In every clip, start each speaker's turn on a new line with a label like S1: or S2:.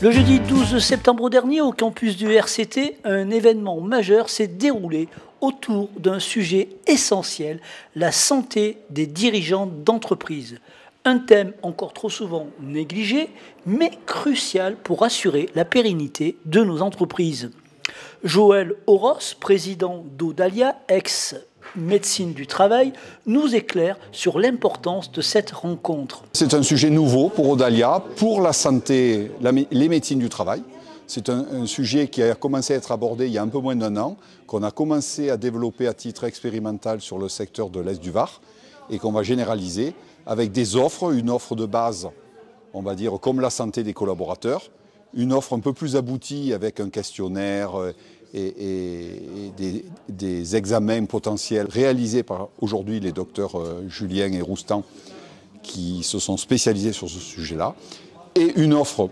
S1: Le jeudi 12 septembre dernier, au campus du RCT, un événement majeur s'est déroulé autour d'un sujet essentiel, la santé des dirigeants d'entreprise. Un thème encore trop souvent négligé, mais crucial pour assurer la pérennité de nos entreprises. Joël Oros, président d'Audalia, ex-médecine du travail, nous éclaire sur l'importance de cette rencontre.
S2: C'est un sujet nouveau pour Audalia, pour la santé, les médecines du travail. C'est un sujet qui a commencé à être abordé il y a un peu moins d'un an, qu'on a commencé à développer à titre expérimental sur le secteur de l'Est du Var et qu'on va généraliser avec des offres, une offre de base, on va dire, comme la santé des collaborateurs, une offre un peu plus aboutie avec un questionnaire et des examens potentiels réalisés par aujourd'hui les docteurs Julien et Roustan qui se sont spécialisés sur ce sujet-là, et une offre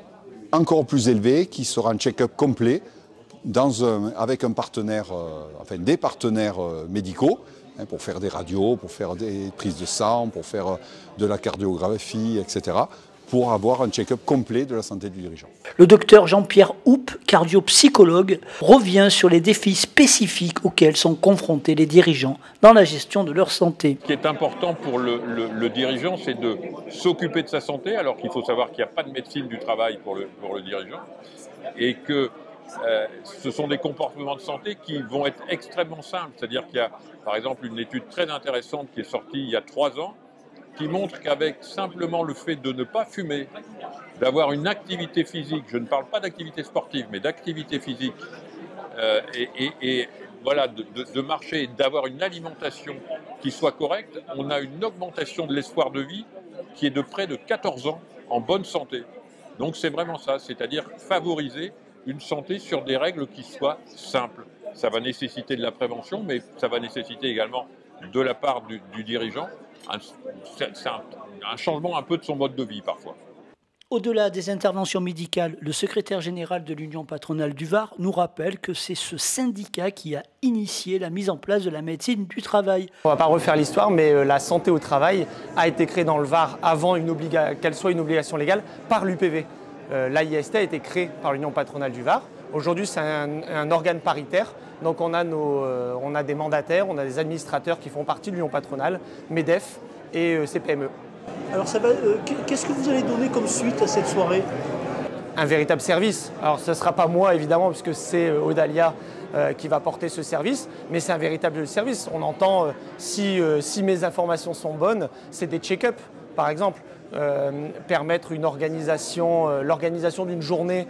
S2: encore plus élevée qui sera un check-up complet avec un partenaire, des partenaires médicaux, pour faire des radios, pour faire des prises de sang, pour faire de la cardiographie, etc., pour avoir un check-up complet de la santé du dirigeant.
S1: Le docteur Jean-Pierre Houppe, cardiopsychologue, revient sur les défis spécifiques auxquels sont confrontés les dirigeants dans la gestion de leur santé.
S3: Ce qui est important pour le dirigeant, c'est de s'occuper de sa santé, alors qu'il faut savoir qu'il n'y a pas de médecine du travail pour le dirigeant, et que ce sont des comportements de santé qui vont être extrêmement simples. C'est-à-dire qu'il y a, par exemple, une étude très intéressante qui est sortie il y a 3 ans, qui montre qu'avec simplement le fait de ne pas fumer, d'avoir une activité physique, je ne parle pas d'activité sportive, mais d'activité physique, voilà, de marcher, d'avoir une alimentation qui soit correcte, on a une augmentation de l'espoir de vie qui est de près de 14 ans en bonne santé. Donc c'est vraiment ça, c'est-à-dire favoriser une santé sur des règles qui soient simples. Ça va nécessiter de la prévention, mais ça va nécessiter également de la part du dirigeant un changement un peu de son mode de vie parfois.
S1: Au-delà des interventions médicales, le secrétaire général de l'Union patronale du Var nous rappelle que c'est ce syndicat qui a initié la mise en place de la médecine du travail.
S4: On ne va pas refaire l'histoire, mais la santé au travail a été créée dans le Var avant qu'elle soit une obligation légale par l'UPV. L'AIST a été créé par l'Union patronale du Var. Aujourd'hui, c'est un organe paritaire. Donc on a des mandataires, on a des administrateurs qui font partie de l'Union patronale, MEDEF et CPME.
S1: Alors qu'est-ce que vous allez donner comme suite à cette soirée?
S4: Un véritable service. Alors ce ne sera pas moi évidemment, puisque c'est Audalia qui va porter ce service, mais c'est un véritable service. On entend, si mes informations sont bonnes, c'est des check-up par exemple. Permettre l'organisation d'une journée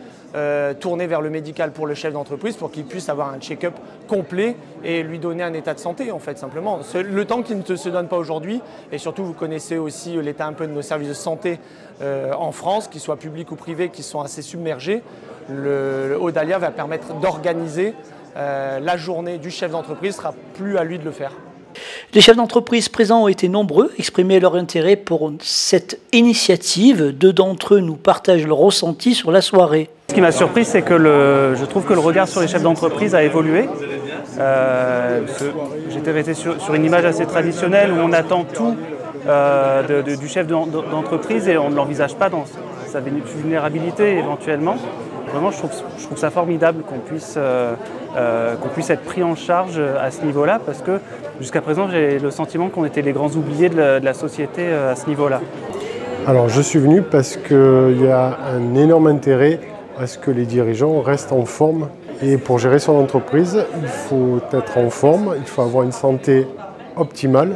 S4: tournée vers le médical pour le chef d'entreprise pour qu'il puisse avoir un check-up complet et lui donner un état de santé en fait simplement. Le temps qui ne se donne pas aujourd'hui, et surtout vous connaissez aussi l'état un peu de nos services de santé en France, qu'ils soient publics ou privés, qui sont assez submergés. Audalia va permettre d'organiser la journée du chef d'entreprise, ce ne sera plus à lui de le faire.
S1: Les chefs d'entreprise présents ont été nombreux, exprimer leur intérêt pour cette initiative. 2 d'entre eux nous partagent leur ressenti sur la soirée.
S5: Ce qui m'a surpris, c'est que je trouve que le regard sur les chefs d'entreprise a évolué. J'étais resté sur une image assez traditionnelle où on attend tout du chef d'entreprise et on ne l'envisage pas dans sa vulnérabilité éventuellement. Vraiment, je trouve ça formidable qu'on puisse être pris en charge à ce niveau-là, parce que jusqu'à présent, j'ai le sentiment qu'on était les grands oubliés de la société à ce niveau-là.
S6: Alors, je suis venu parce qu'il y a un énorme intérêt à ce que les dirigeants restent en forme. Et pour gérer son entreprise, il faut être en forme, il faut avoir une santé optimale.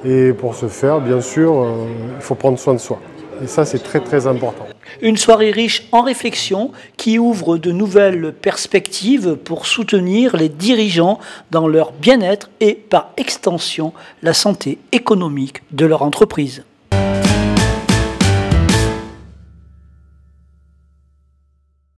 S6: Et pour ce faire, bien sûr, il faut prendre soin de soi. Et ça, c'est très très important.
S1: Une soirée riche en réflexion qui ouvre de nouvelles perspectives pour soutenir les dirigeants dans leur bien-être et par extension la santé économique de leur entreprise.